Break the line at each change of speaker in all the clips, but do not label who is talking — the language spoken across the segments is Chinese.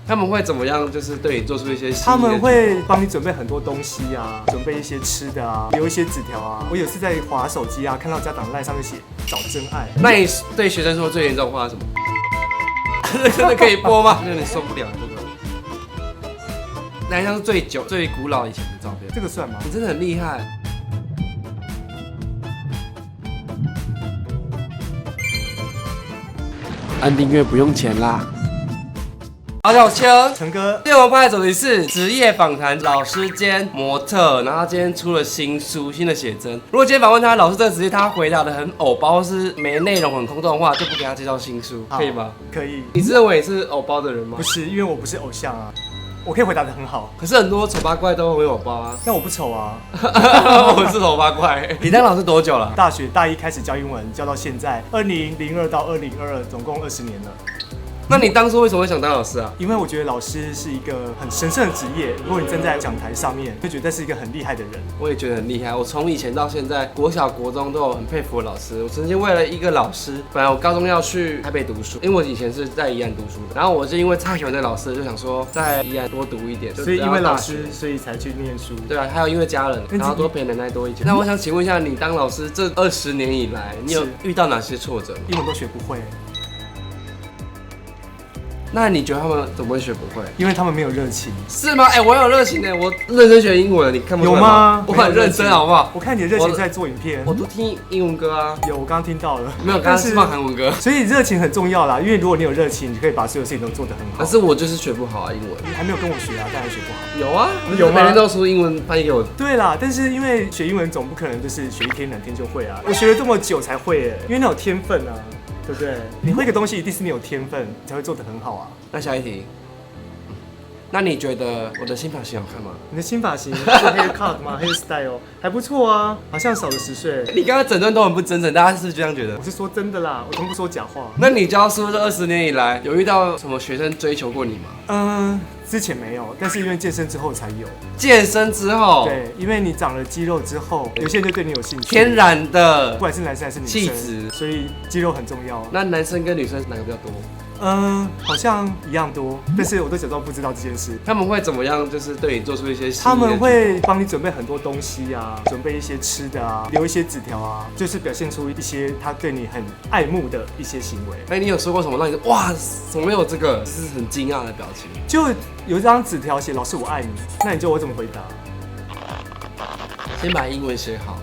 他们会怎么样？就是对你做出一些
他们会帮你准备很多东西啊，准备一些吃的啊，留一些纸条啊。我有次在滑手机啊，看到家长赖上面写找真爱。
那你对学生说最严重的话是什么？这真的可以播吗？有点受不了这个。哪一张是最久、最古老以前的照片？
这个算吗？
你真的很厉害。按订阅不用钱啦。大家好，我秋
陈哥，
今天我们拍的主题是职业访谈老师兼模特，然后他今天出了新书，新的写真。如果今天访问他老师这个职业，他回答的很偶包或是没内容、很空洞的话，就不给他介绍新书，可以吗？
可以。
你是认为你是偶包的人吗？
不是，因为我不是偶像啊。我可以回答得很好，
可是很多丑八怪都会有偶包啊。
但我不丑啊。
我是丑八怪。你当老师多久了？
大学大一开始教英文，教到现在，2002到2022，总共20年了。
那你当初为什么会想当老师啊？
因为我觉得老师是一个很神圣的职业，如果你站在讲台上面，就觉得是一个很厉害的人。
我也觉得很厉害。我从以前到现在，国小、国中都有很佩服的老师。我曾经为了一个老师，本来我高中要去台北读书，因为我以前是在宜兰读书的。然后我是因为太喜欢这个老师，就想说在宜兰多读一点。
所以因为老师，所以才去念书。
对啊，还有因为家人，然后多陪奶奶多一点。那我想请问一下，你当老师这20年以来，你有遇到哪些挫折？
英文都学不会。
那你觉得他们怎么会学不会？
因为他们没有热情，
是吗？我有热情的，我认真学英文，你看不出来吗？我很认真，好不好？
我看你的热情在做影片，
我都听英文歌啊。
有，我刚刚听到了。
没有，刚刚是放韩文歌。
所以热情很重要啦，因为如果你有热情，你可以把所有事情都做得很好。
可是我就是学不好啊，英文。
你还没有跟我学啊，当然学不好。
有啊，有每天都出英文翻译给我。
对啦，但是因为学英文总不可能就是学1天2天就会啊，我学了这么久才会因为那有天分啊。对不对？你会一个东西，一定是你有天分，你才会做得很好啊。
那下一题，那你觉得我的新发型好看吗？
你的新发型是 haircut 吗？hairstyle 还不错啊，好像少了10岁。
你刚刚整段都很不真诚，大家是不是这样觉得？
我是说真的啦，我从不说假话。
那你教书这20年以来，有遇到什么学生追求过你吗？
之前没有，但是因为健身之后才有。
健身之后，
对，因为你长了肌肉之后，有些人就对你有兴趣。
天然的，
不管是男生还是女生，
气质，
所以肌肉很重要。
那男生跟女生哪个比较多？
好像一样多，但是我都假装不知道这件事。
他们会怎么样？就是对你做出一些，
他们会帮你准备很多东西啊，准备一些吃的啊，留一些纸条啊，就是表现出一些他对你很爱慕的一些行为。
你有说过什么让你哇，怎么有这个？就是很惊讶的表情。
就有一张纸条写“老师我爱你”，那你就我怎么回答？
先把英文学好。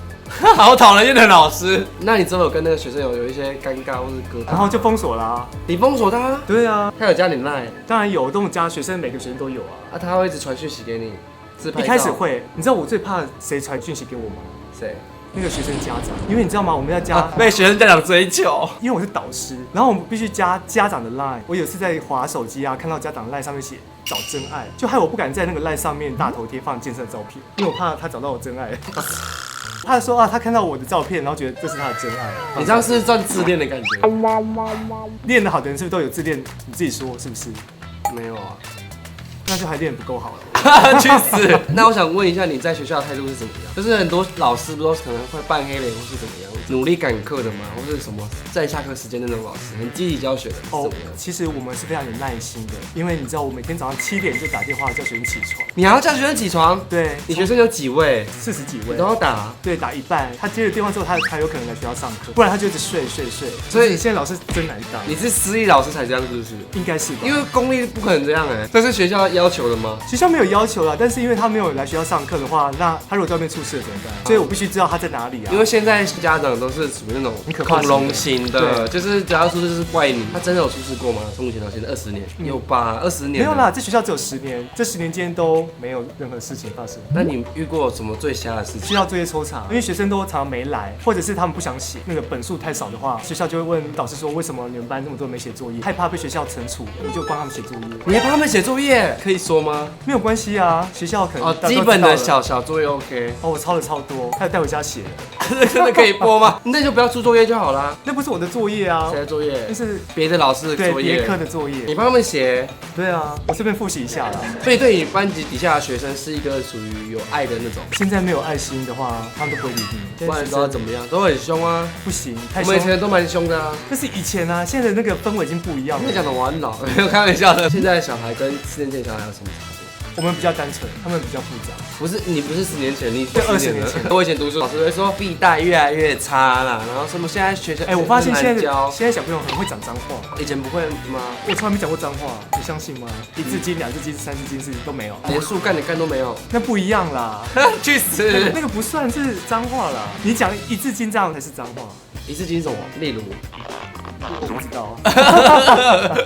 好讨人厌的老师。那你之后有跟那个学生有一些尴尬或是疙瘩，
然后就封锁啦。
你封锁他？
对啊，
他有加你 LINE？
当然有，都有加学生，每个学生都有啊。
他会一直传讯息给你，自拍照。
一开始会，你知道我最怕谁传讯息给我吗？
谁？
那个学生家长，因为你知道吗？我们要加
被学生家长追求，
因为我是导师，然后我们必须加家长的 LINE。我有次在滑手机啊，看到家长 LINE 上面写找真爱，就害我不敢在那个 LINE 上面大头贴放健身的照片，因为我怕他找到我真爱。他说啊，他看到我的照片，然后觉得这是他的真爱。
你这样是算自恋的感觉？
练得好的人是不是都有自恋？你自己说是不是？
没有啊，
那就还练得不够好了。
去死！那我想问一下，你在学校的态度是怎么样？就是很多老师不都可能会扮黑脸或是怎么样，努力赶课的吗？或是什么在下课时间那种老师，很积极教学的，是怎么样？
其实我们是非常有耐心的，因为你知道，我每天早上7点就打电话叫学生起床。
你还要叫学生起床？
对，
你学生有几位
？40几位。
你都要打？
对，打一半。他接了电话之后，他有可能来学校上课，不然他就一直睡。所以现在老师真难当。
你是私立老师才这样，是不是？
应该是吧，
因为公立不可能这样这是学校要求的吗？
学校没有要求啦，但是因为他没有来学校上课的话，那他如果在外面出事了怎么办？所以我必须知道他在哪里啊。
因为现在家长都是属于那种恐龙型的，就是只要出事就是怪你。他真的有出事过吗？从以前到现在20年，有吧？20年
没有啦，这学校只有10年，这10年间都没有任何事情发生。
那你遇过什么最瞎的事情？
需要作业抽查，因为学生都常常没来，或者是他们不想写，那个本数太少的话，学校就会问导师说，为什么你们班这么多人没写作业？害怕被学校惩处，我就帮他们写作业。
你还帮他们写作业？可以说吗？
没有关关系啊，学校可能
基本的小作业 OK。
我抄了超多，还有带回家写。
真的可以播吗？那就不要出作业就好啦。
那不是我的作业啊。
谁的作业？
那是
别的老师的作业，
别科的作业。
你帮他们写。
对啊，我顺便复习一下啦。
所以对你班级底下的学生是一个属于有爱的那种。
现在没有爱心的话，他们都不会理你。
不然都要怎么样？都很凶啊。
不行，太凶。
我们以前都蛮凶的啊。
但是以前啊，现在的那个氛围已经不一样了。
你讲的我很老，没有开玩笑的。现在的小孩跟4年前的小孩有什么差别？
我们比较单纯，他们比较复杂。
不是你不是10年前，你
20年前。
我以前读书，老师会说弊代越来越差啦，然后什么现在学校，
我发现现在小朋友很会讲脏话。
以前不会吗？
我从来没讲过脏话，你相信吗？1字经、2字经、3字经是都没有，
连树干的干都没有。
那不一样啦，
去死！
那个不算是脏话啦，你讲1字经这样才是脏话。
1字经什么？例如。
我不知道。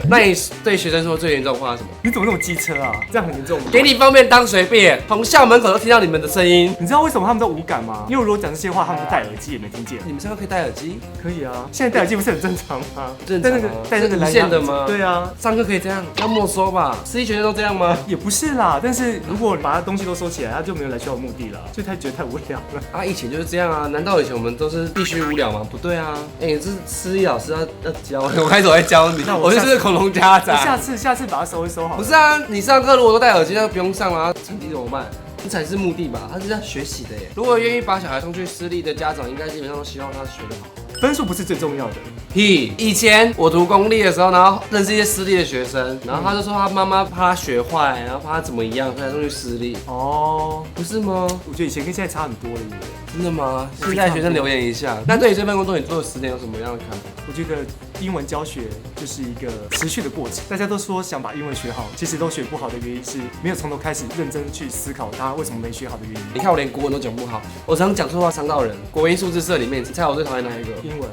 那你对学生说最严重的话是什么？
你怎么那么机车啊？这样很严重吗？
给你方便当随便，从校门口都听到你们的声音。
你知道为什么他们都无感吗？因为如果讲这些话，他们戴耳机也没听见。
你们上课可以戴耳机？
可以啊，现在戴耳机不是很正常吗？
正常、啊。
戴那个蓝牙
的吗？
对啊，
上课可以这样，要没收吧？私立学校都这样吗？
也不是啦，但是如果把他东西都收起来，他就没有来学校的目的了，就觉得太无聊了。
啊，以前就是这样啊，难道以前我们都是必须无聊吗？不对啊，这是私立老师要教，我开始我在教你，我就是恐龙家长。
下次把它收一收好了。
不是啊，你上课如果都戴耳机，那不用上啦，成绩怎么办？这才是目的吧，他是要学习的耶。如果愿意把小孩送去私立的家长，应该基本上都希望他学得好。
分数不是最重要的。
屁！以前我读公立的时候，然后认识一些私立的学生，然后他就说他妈妈怕他学坏，然后怕他怎么样，所以送去私立。哦，不是吗？
我觉得以前跟现在差很多了耶。
真的吗？现在学生留言一下。那对于这份工作，你做了10年，有什么样的看法？
我觉得英文教学就是一个持续的过程。大家都说想把英文学好，其实都学不好的原因是没有从头开始认真去思考他为什么没学好的原因。
你看我连国文都讲不好，我常讲错话伤到人。国英数自社里面，你猜我最讨厌哪一个？
英文。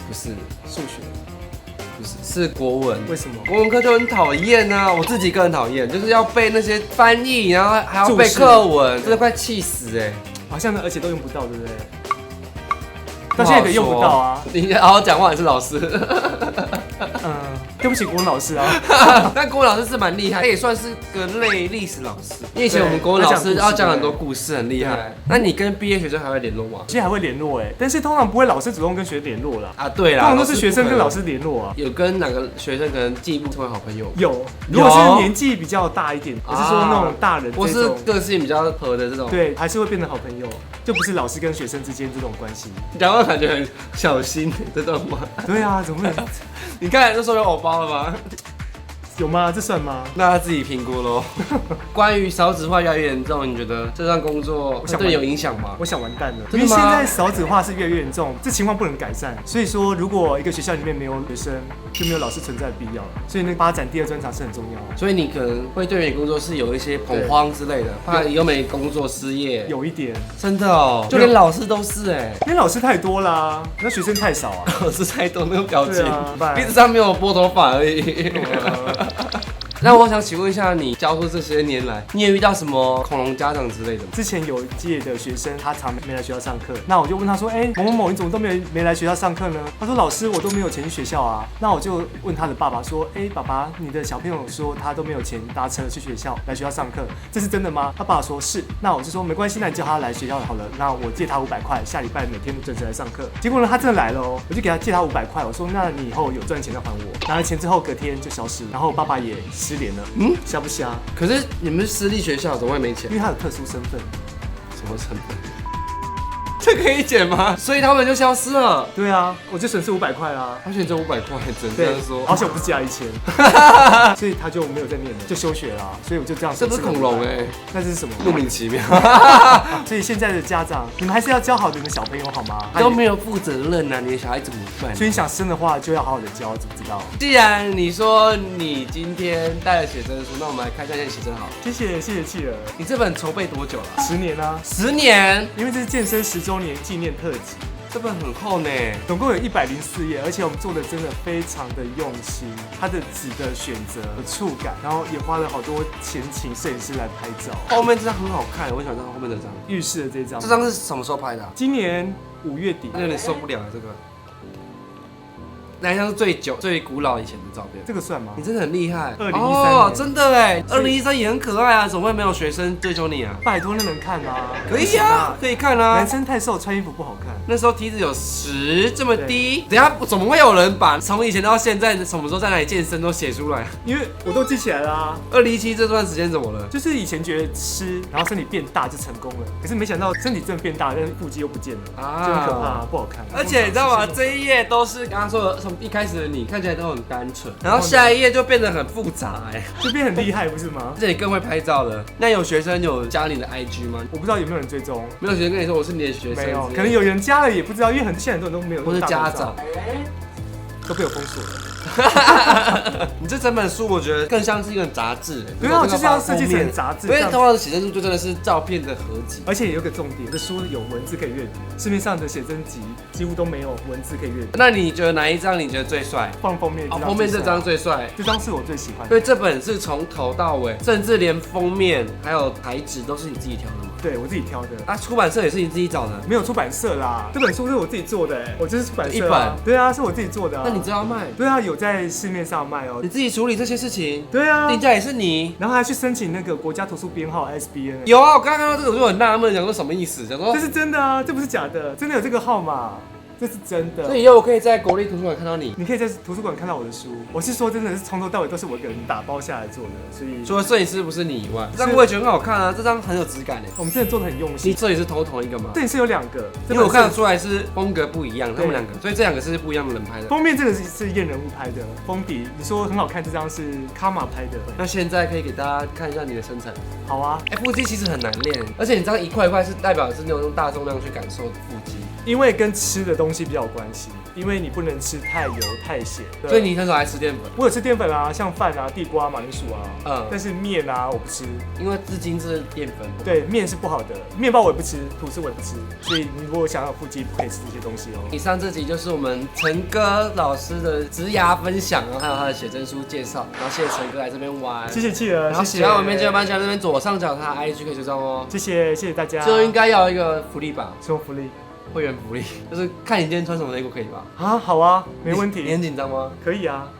不是。
数学。
不是，是国文。
为什么？
国文课就很讨厌啊！我自己更很讨厌，就是要背那些翻译，然后还要背课文，真的快气死哎！
好像呢，而且都用不到，对不对？到现在也用不到啊！
你好好讲话，你是老师。
对不起，国文老师啊。
但国文老师是蛮厉害，他也算是个类历史老师。因为以前我们国文老师要讲很多故事，很厉害。那你跟毕业学生还会联络吗？
其实还会联络哎，但是通常不会老师主动跟学生联络啦。
啊，对啦，
通常都是学生跟老师联络啊。
有跟哪个学生可能进一步成为好朋友？
有，如果是年纪比较大一点，不是说那种大人，
或是个性比较合的这种，
对，还是会变成好朋友，就不是老师跟学生之间这种关系。
讲话感觉很小心，这种吗？
对啊，怎么会？
你看这说有偶包了吗？
有吗？这算吗？
那他自己评估咯。关于少子化越来越严重，你觉得这段工作对你有影响吗？
我想完蛋了，因为现在少子化是越来越严重，这情况不能改善。所以说，如果一个学校里面没有学生，就没有老师存在的必要了。所以那发展第2专长是很重要。
所以你可能会对你工作是有一些恐慌之类的，怕以后没工作失业。
有一点，
真的哦，就连老师都是哎，
因为老师太多啦，那学生太少啊。
老师太多没有表情，
鼻
子上没有拨头发而已。那我想请问一下，你教书这些年来，你有遇到什么恐龙家长之类的吗？
之前有一届的学生，他常没来学校上课，那我就问他说，某某某，你怎么都没来学校上课呢？他说，老师，我都没有钱去学校啊。那我就问他的爸爸说，爸爸，你的小朋友说他都没有钱搭车去学校来学校上课，这是真的吗？他爸爸说是。那我就说没关系，那你叫他来学校好了。那我借他500块，下礼拜每天都准时来上课。结果呢，他真的来了哦，我就给他借他500块，我说那你以后有赚钱再还我。拿了钱之后，隔天就消失了，然后爸爸也失联了。瞎不瞎？
可是你们是私立学校，怎么会没钱？
因为他有特殊身份。
什么身份？这可以减吗？所以他们就消失了。
对啊，我就损失500块啦。
而且只有500块，只能这样说。
好像不是加1000，所以他就没有再念了，就休学了。所以我就这样。
这不是恐龙哎，
那这是什么？
莫名其妙。
所以现在的家长，你们还是要教好你们小朋友好吗？
都没有负责任啊，你的小孩怎么办？
所以你想生的话，就要好好的教，知不知道？
既然你说你今天带了写真书，那我们来看一下你的写真好了。
谢谢企鹅。
你这本筹备多久了
？10年啊。
10年？
因为这是健身10周年纪念特辑。
这本很厚呢，
总共有104页，而且我们做的真的非常的用心。它的纸的选择、触感，然后也花了好多钱请摄影师来拍照。
后面这张很好看，我喜欢这后面这张。
浴室的这张。
这张是什么时候拍的？
今年5月底。
有点受不了这个。哪一张是最古老以前的照片？
这个算吗？
你真的很厉害。
2013
哦，
年
真的哎，2013也很可爱啊，怎么会没有学生追求你啊？
拜托，那能看吗？
可以啊，可以看啊
男。生太瘦，穿衣服不好看。
那时候体脂有10这么低，等一下怎么会有人把从以前到现在什么时候在哪里健身都写出来？
因为我都记起来啦、
2017这段时间怎么了？
就是以前觉得吃，然后身体变大就成功了，可是没想到身体真的变大，但是腹肌又不见了，就很可怕、不好看。
而且你知道吗？这一页都是刚刚说的，从一开始的你看起来都很单纯，然后下一页就变得很复杂哎，
就变很厉害，不是吗？
而且你更会拍照了。那有学生有加你的 IG 吗？
我不知道有没有人追踪，
没有学生跟你说我是你的学生，
没有，可能有人加了也不知道，因为现在很多人都没有，
或是家长，
都被我封锁了。
你这整本书我觉得更像是一本杂志，
对啊，就是要设计成杂志，
因为通常的写真书就真的是照片的合集，
而且有个重点，这书有文字可以阅读，市面上的写真集几乎都没有文字可以阅读。
那你觉得哪一张你觉得最帅？
放封面，
封面这张最帅，
这张是我最喜欢的，
因为这本是从头到尾，甚至连封面还有材质都是你自己挑的吗？
对我自己挑的。
啊，出版社也是你自己找的？
没有出版社啦，这本书是我自己做的，我就是出版社、
一本。
对啊，是我自己做的、啊。
那你知道卖？
对啊，有在市面上卖哦、
你自己处理这些事情？
对啊，
定价也是你，
然后还去申请那个国家图书编号 SBN。
有啊，我刚刚看到这个我就很纳闷，想说什么意思？想说
这是真的啊，这不是假的，真的有这个号码，这是真的。
所以以后我可以在国立图书馆看到你。
你可以在图书馆看到我的书，我是说真的是从头到尾都是我一个人打包下来做的，所以
除了摄影师不是你以外，这张我也觉得很好看啊，这张很有质感诶。
我们真的做的很用
你
心。
摄影师偷同一个吗？
摄影师有2个，
因为我看得出来是风格不一样，他
对
们2个，所以这2个是不一样的人拍的。
封面这个是验人物拍的，封底你说很好看，这张是卡玛拍的。
那现在可以给大家看一下你的身材。
好啊，
腹肌其实很难练，而且你这样一块一块是代表是那种用大重量去感受腹肌，
因为跟吃的东西比较有关系，因为你不能吃太油太咸，
所以你很少爱吃淀粉。
我有吃淀粉啊，像饭啊、地瓜、马铃薯啊，但
嗯，
是面啊我不吃。
因为至今是淀粉。
对，面是不好的，面包我也不吃，吐司我也不吃，所以你如果想要有腹肌，不可以吃这些东西哦。
以上这集就是我们陈哥老师的职涯分享，然后还有他的写真书介绍，然后谢谢陈哥来这边玩，
谢谢企鹅，
然后
谢谢
喜欢我们面接班下这边左上角他的 IG 可以追踪哦。
谢谢大家。
最后应该要有一个福利吧，
什么福利
会员福利，就是看你今天穿什么内裤可以吧？
啊？好啊，没问题，
你很紧张吗？
可以啊。